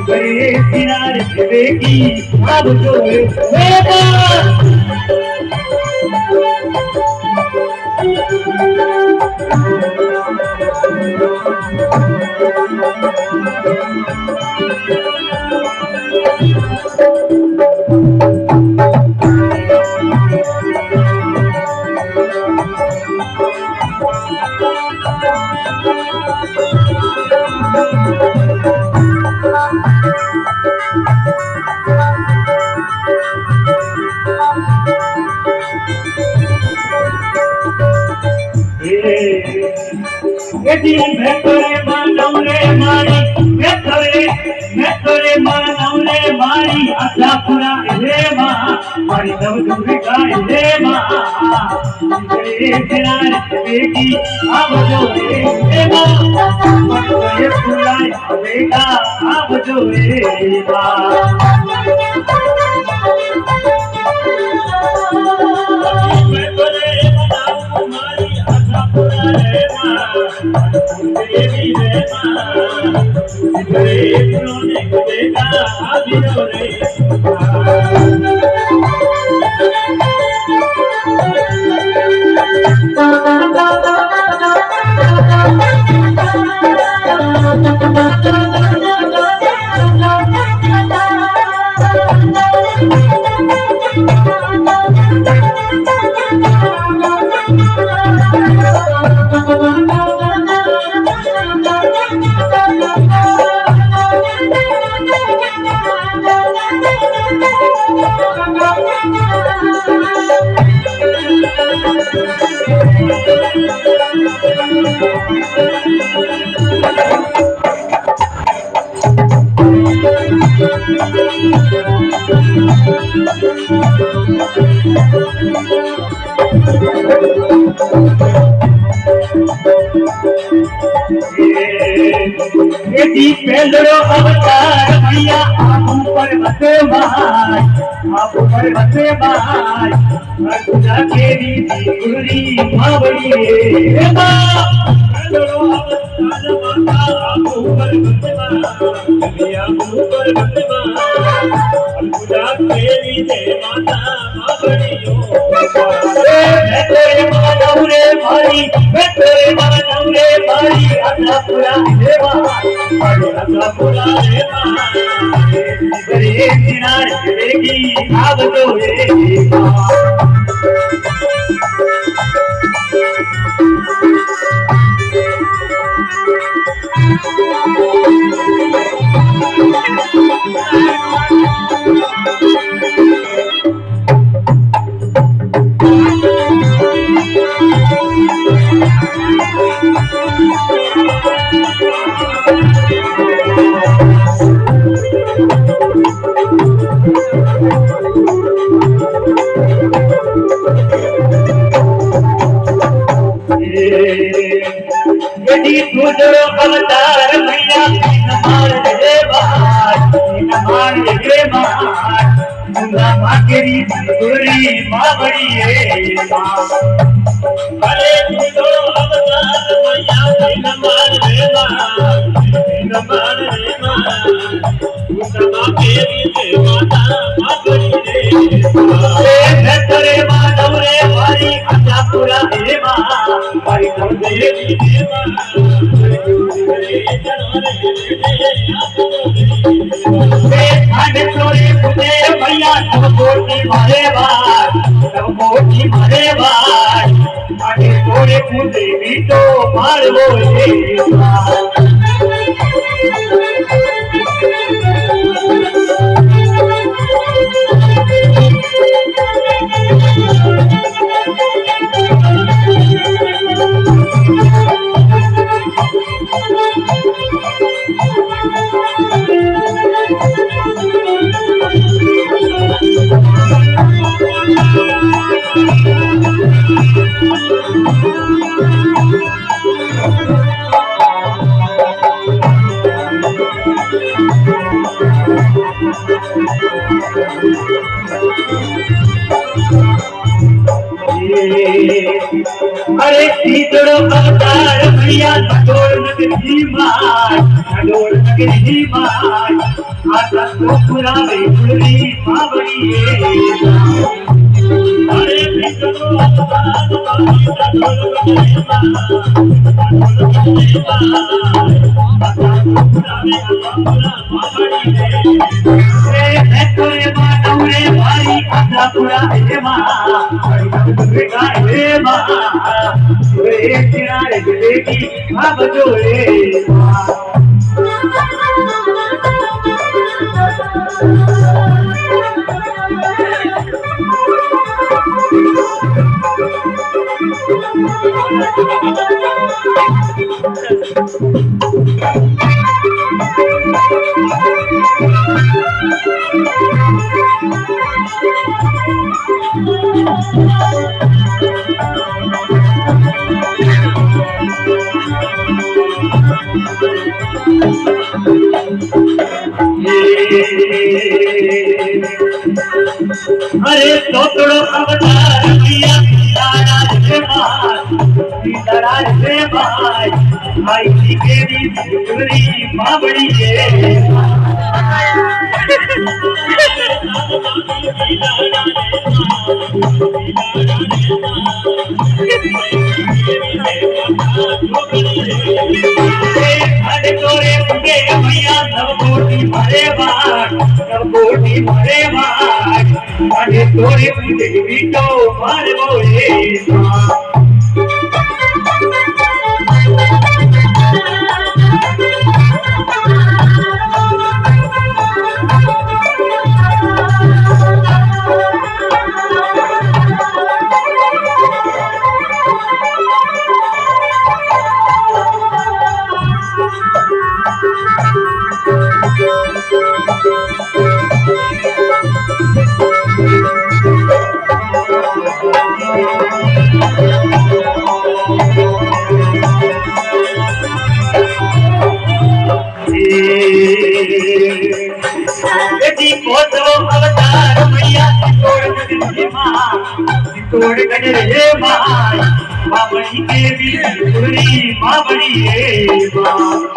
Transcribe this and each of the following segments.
गए किनारे देवेगी अब जो भेतरे मानवले मारी आशा पूरा हे मारी नव दुर्गा हे किनारे देगी अब जो हे पूरा बेटा अब जो पेंदरो अवतार भैया आप ऊपर बसे भाई अर्जुना केरी गुरी मावड़ी पेंदरो अवतार आप ऊपर बसे भैया ऊपर बसे अर्जुना केरी दे माता मावड़ी भाई आशा पूरा देवा आशा पूरा देवा किनारे देगी अब तो अवतार भैया माकेरी गोरी माँ बड़ी अरे अवतार भैया माधव रे भारी आशा पूरा देवा भाई भैया सब कोटी मारे बार आगे थोड़े पूछे भी तो मार वो अरे तीतड़ो अवतार भैया ढोल नगरी मार ढोल नगरी माय आता तो पुरावे पुरी मावड़ी अरे बिकरो अवतार बानी ढोल बजे आता तो पुरावे मावड़ी रे तोरे मानवरे भाई आता पुरावे दुर्गा हे मां रे किनारे देगी अब जोरे अरे तोड़ो अवतार किया सीतारा से भाई भाई जी के भी पूरी बावड़ी है अरे तोरे मुझे भैया सब कोटी भरे बार अरे तोरे मुझे भी तो मार बोले अवतार मैया तोड़ गजरे माई बाबड़ी के भी पूरी बाबड़ी है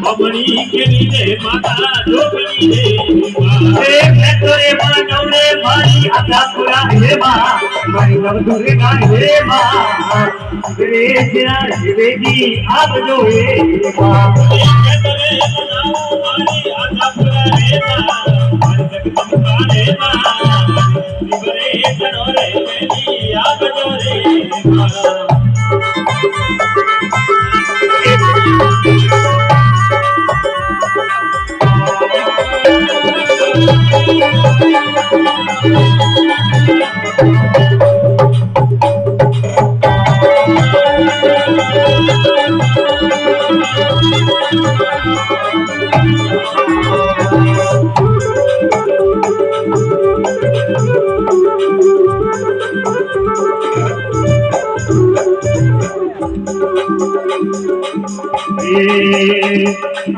बाबड़ी के लिए माता जोगनी है मैं तोरे मानवरे भाई आता पूरा है मां भाई नव दुर्गा है मां रे जरा देवी आप जो है मां मैं तोरे बनाओ भाई आता पूरा है मां भाई जगदम्बा है मां रे जनोरे देवी आप जो है मां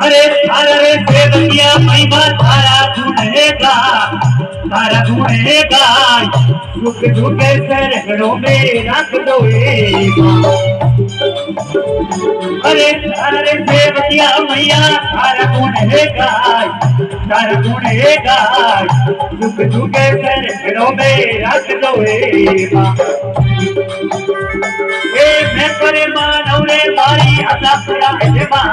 अरे सारा रे देवकिया महिमा सारा ढूंढेगा झुक झुके सरगड़ों में रख दो अरे सारा रे देवकिया मैया सारा ढूंढेगा झुक झुके सरगड़ों में रख दो मैं करे मानवरे भाई आता पूरा है मां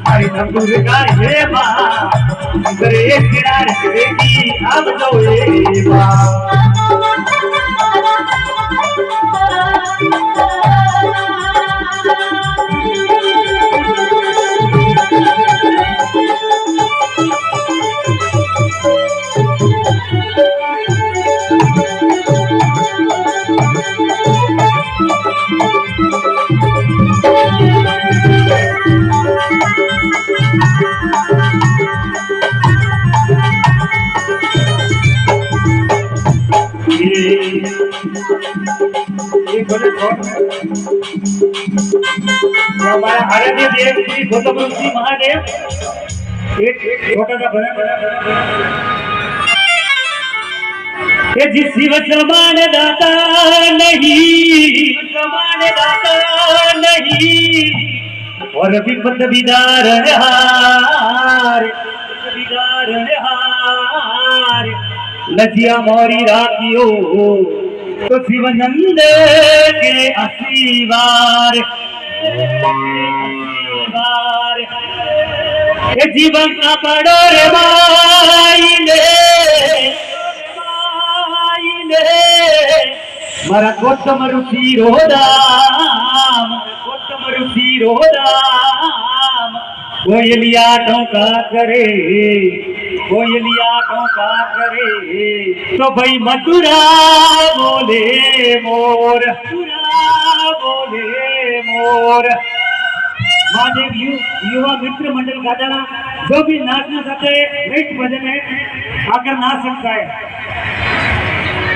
हरि नव दुर्गा है मां करे किनारे देगी अब जो है मां हमारा आराध्य देव श्री गौतम जी महादेव एक छोटा सा बना ये जिस शिव समान दाता नहीं, समान दाता नहीं, और विपद विदार हार, विदार हार, लजिया मोरी राखियो तो शिवनंद के असीवार, ये जीवन का पड़ो रे माई मारा गौतम ऋषि रोदाम, गौतम ऋषि रोदाम, कोयलिया टोका करे, कोयलिया टोका करे, तो भाई मथुरा बोले मोर, मथुरा बोले मोर। महादेव युवा मित्र मंडल गाजाना जो भी नाचना चाहते नेक्स्ट भजन है आकर नाच सकता है।